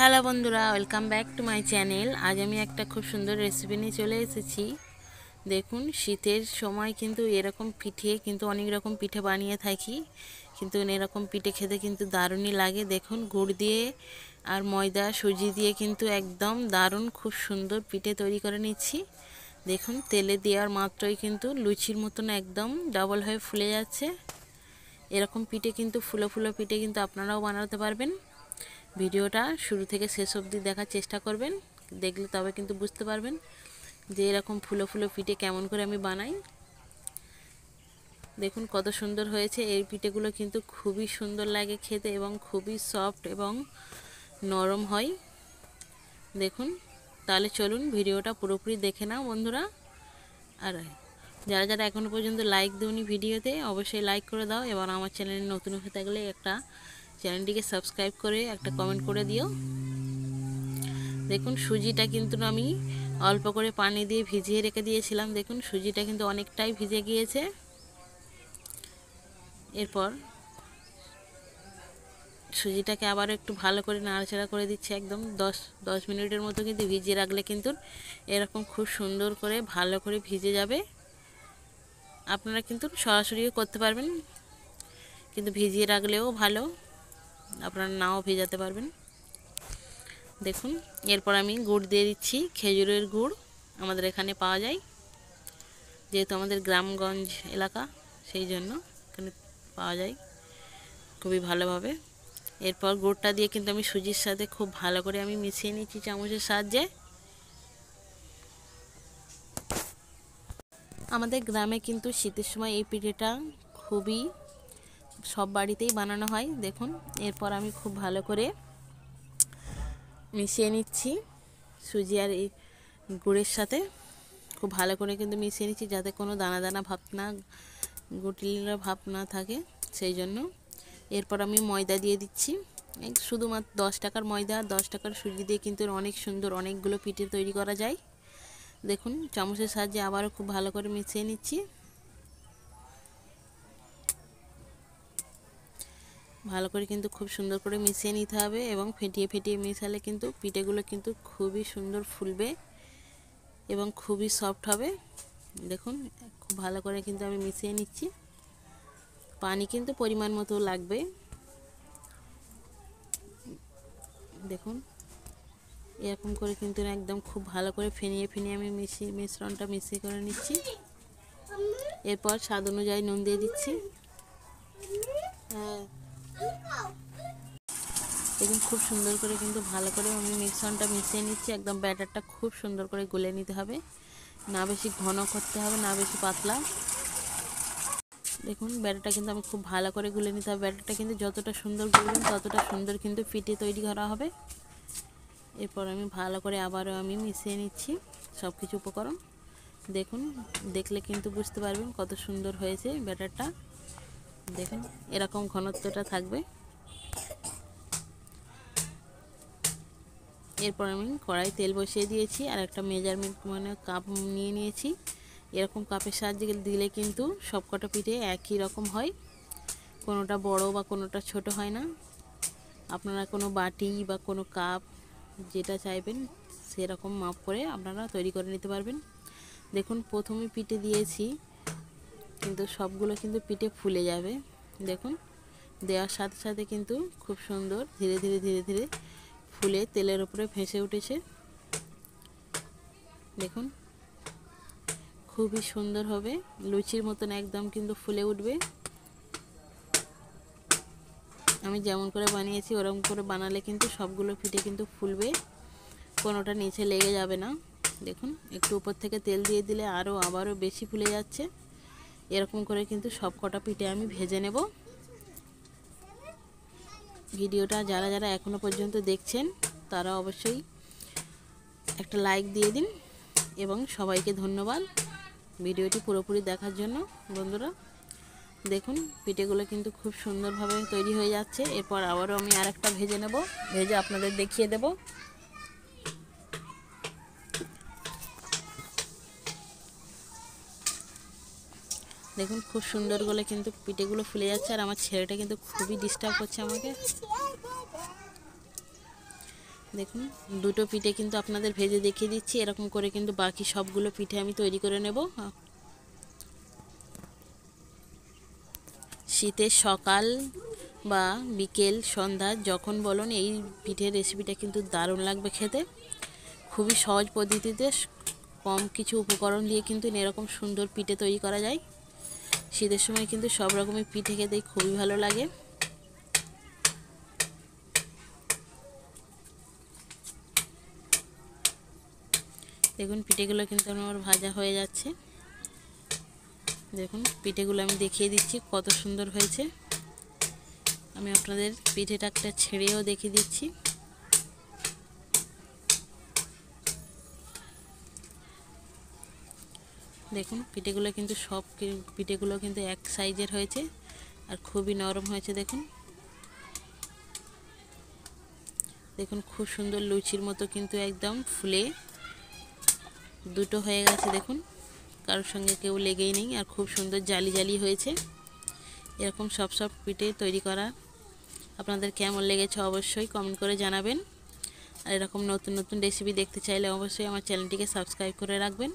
Hello বন্ধুরা, welcome back to my channel. আজ আমি একটা খুব সুন্দর রেসিপি নিয়ে চলে এসেছি। দেখুন, শীতের সময় কিন্তু এরকম পিঠে কিন্তু অনেক রকম পিঠে বানিয়ে থাকি, কিন্তু এরকম পিঠে খেতে কিন্তু দারুণই লাগে। দেখুন, গুড় দিয়ে আর ময়দা সুজি দিয়ে কিন্তু একদম দারুণ খুব সুন্দর পিঠে তৈরি করে নিচ্ছি। দেখুন, তেলে দেওয়ার মাত্রই কিন্তু লুচির মতন একদম ডাবল হয়ে ফুলে যাচ্ছে। এরকম পিঠে কিন্তু ফুলো ফুলো পিঠে কিন্তু আপনারাও বানাতে পারবেন। ভিডিওটা শুরু থেকে শেষ অবধি দেখার চেষ্টা করবেন, দেখলে তবে কিন্তু বুঝতে পারবেন যে এরকম ফুলো ফুলো পিঠে কেমন করে আমি বানাই। দেখুন কত সুন্দর হয়েছে। এই পিঠেগুলো কিন্তু খুবই সুন্দর লাগে খেতে এবং খুবই সফট এবং নরম হয়। দেখুন, তাহলে চলুন ভিডিওটা পুরোপুরি দেখে নাও বন্ধুরা। আর যারা যারা এখনও পর্যন্ত লাইক দিওনি ভিডিওতে, অবশ্যই লাইক করে দাও। এবং আমার চ্যানেলে নতুন হয়ে থাকলে চ্যানেলটিকে সাবস্ক্রাইব করে একটা কমেন্ট করে দিও। দেখুন, সুজিটা কিন্তু আমি অল্প করে পানি দিয়ে ভিজিয়ে রেখে দিয়েছিলাম। দেখুন, সুজিটা কিন্তু অনেকটাই ভিজে গিয়েছে। এরপর সুজিটাকে আবার একটু ভালো করে নাড়াচাড়া করে দিচ্ছি। একদম 10 মিনিটের মতো কিন্তু ভিজিয়ে রাখলে কিন্তু এরকম খুব সুন্দর করে ভালো করে ভিজে যাবে। আপনারা কিন্তু সরাসরিও করতে পারবেন, কিন্তু ভিজিয়ে রাখলেও ভালো, আপনারা নাও ভেজাতে পারবেন। দেখুন, এরপর আমি গুড় দিয়ে দিচ্ছি। খেজুরের গুড় আমাদের এখানে পাওয়া যায়, যেহেতু আমাদের গ্রামগঞ্জ এলাকা, সেই জন্য এখানে পাওয়া যায় খুবই ভালোভাবে। এরপর গুড়টা দিয়ে কিন্তু আমি সুজির সাথে খুব ভালো করে আমি মিশিয়ে নিচ্ছি চামচের সাহায্যে। আমাদের গ্রামে কিন্তু শীতের সময় এই পিঠেটা খুবই সব বাড়িতেই বানানো হয়। দেখুন, এরপর আমি খুব ভালো করে মিশিয়ে নিচ্ছি সুজি আর এই গুড়ের সাথে। খুব ভালো করে কিন্তু মিশিয়ে নিচ্ছি যাতে কোনো দানা দানা ভাব না, গুটিলা ভাব না থাকে, সেই জন্য। এরপর আমি ময়দা দিয়ে দিচ্ছি। শুধুমাত্র 10 টাকার ময়দা 10 টাকার সুজি দিয়ে কিন্তু অনেক সুন্দর অনেকগুলো পিঠে তৈরি করা যায়। দেখুন, চামচের সাহায্যে আবারও খুব ভালো করে মিশিয়ে নিচ্ছি। ভালো করে কিন্তু খুব সুন্দর করে মিশিয়ে নিতে হবে এবং ফেটিয়ে ফেটিয়ে মিশালে কিন্তু পিঠেগুলো কিন্তু খুবই সুন্দর ফুলবে এবং খুবই সফট হবে। দেখুন, খুব ভালো করে কিন্তু আমি মিশিয়ে নিচ্ছি। পানি কিন্তু পরিমাণ মতো লাগবে। দেখুন, এরকম করে কিন্তু একদম খুব ভালো করে ফেনিয়ে ফেনিয়ে আমি মিশ্রণটা মিশিয়ে করে নিচ্ছি। এরপর স্বাদ অনুযায়ী নুন দিয়ে দিচ্ছি। দেখুন, খুব সুন্দর করে কিন্তু ভালো করে আমি মিশ্রণটা মিশিয়ে নিচ্ছি। একদম ব্যাটারটা খুব সুন্দর করে গুলে নিতে হবে, না বেশি ঘন করতে হবে না বেশি পাতলা। দেখুন, ব্যাটারটা কিন্তু আমি খুব ভালো করে গুলে নিতে হবে। ব্যাটারটা কিন্তু যতটা সুন্দর গুলবেন ততটা সুন্দর কিন্তু পিঠে তৈরি করা হবে। এরপর আমি ভালো করে আবারও আমি মিশিয়ে নিচ্ছি সব কিছু উপকরণ। দেখুন, দেখলে কিন্তু বুঝতে পারবেন কত সুন্দর হয়েছে ব্যাটারটা। দেখুন, এরকম ঘনত্বটা থাকবে। এরপর আমি কড়াই তেল বসিয়ে দিয়েছি আর একটা মেজারমেন্ট মানে কাপ নিয়ে নিয়েছি। এরকম কাপের সাহায্যে দিলে কিন্তু সবকটা পিঠে একই রকম হয়, কোনোটা বড় বা কোনোটা ছোট হয় না। আপনারা কোনো বাটি বা কোনো কাপ যেটা চাইবেন সেরকম মাপ করে আপনারা তৈরি করে নিতে পারবেন। দেখুন, প্রথমে পিঠে দিয়েছি কিন্তু সবগুলো কিন্তু পিঠে ফুলে যাবে। দেখুন, দেওয়ার সাথে সাথে কিন্তু খুব সুন্দর ধীরে ধীরে ধীরে ধীরে ফুলে তেলের উপরে ভেসে উঠেছে। দেখুন, খুবই সুন্দর হবে, লুচির মতন একদম কিন্তু ফুলে উঠবে। আমি যেমন করে বানিয়েছি ওরকম করে বানালে কিন্তু সবগুলো পিঠে কিন্তু ফুলবে, কোনোটা নিচে লেগে যাবে না। দেখুন, একটু উপর থেকে তেল দিয়ে দিলে আবারও বেশি ফুলে যাচ্ছে। এরকম করে কিন্তু সব কটা পিঠে আমি ভেজে নেব। ভিডিওটা যারা যারা এখনও পর্যন্ত দেখছেন তারা অবশ্যই একটা লাইক দিয়ে দিন এবং সবাইকে ধন্যবাদ ভিডিওটি পুরোপুরি দেখার জন্য। বন্ধুরা, দেখুন, পিঠেগুলো কিন্তু খুব সুন্দরভাবে তৈরি হয়ে যাচ্ছে। এরপর আবারও আমি আরেকটা ভেজে নেব, ভেজে আপনাদের দেখিয়ে দেব। দেখুন, খুব সুন্দর করে কিন্তু পিঠেগুলো ফুলে যাচ্ছে আর আমার ছেলেটা কিন্তু খুবই ডিস্টার্ব করছে আমাকে। দেখুন দুটো পিঠে কিন্তু আপনাদের ভেজে দেখিয়ে দিচ্ছি। এরকম করে কিন্তু বাকি সবগুলো পিঠে আমি তৈরি করে নেব। শীতের সকাল বা বিকেল সন্ধ্যা যখন বলুন এই পিঠের রেসিপিটা কিন্তু দারুণ লাগবে খেতে। খুবই সহজ পদ্ধতিতে কম কিছু উপকরণ দিয়ে কিন্তু এরকম সুন্দর পিঠে তৈরি করা যায়। শীতের সময় কিন্তু সব রকমের পিঠে খেতেই খুবই ভালো লাগে। দেখুন পিঠেগুলো কিন্তু আমার ভাজা হয়ে যাচ্ছে। দেখুন পিঠেগুলো আমি দেখিয়ে দিচ্ছি কত সুন্দর হয়েছে। আমি আপনাদের পিঠেটা একটা ছেড়েও দেখিয়ে দিচ্ছি। দেখুন পিঠেগুলো কিন্তু সব পিঠেগুলো কিন্তু এক সাইজের হয়েছে আর খুবই নরম হয়েছে। দেখুন দেখুন খুব সুন্দর লুচির মতো কিন্তু একদম ফুলে দুটো হয়ে গেছে। দেখুন কারোর সঙ্গে কেউ লেগেই নেই আর খুব সুন্দর জালি জালি হয়েছে। এরকম সব পিঠে তৈরি করা আপনাদের কেমন লেগেছে অবশ্যই কমেন্ট করে জানাবেন। আর এরকম নতুন নতুন রেসিপি দেখতে চাইলে অবশ্যই আমার চ্যানেলটিকে সাবস্ক্রাইব করে রাখবেন।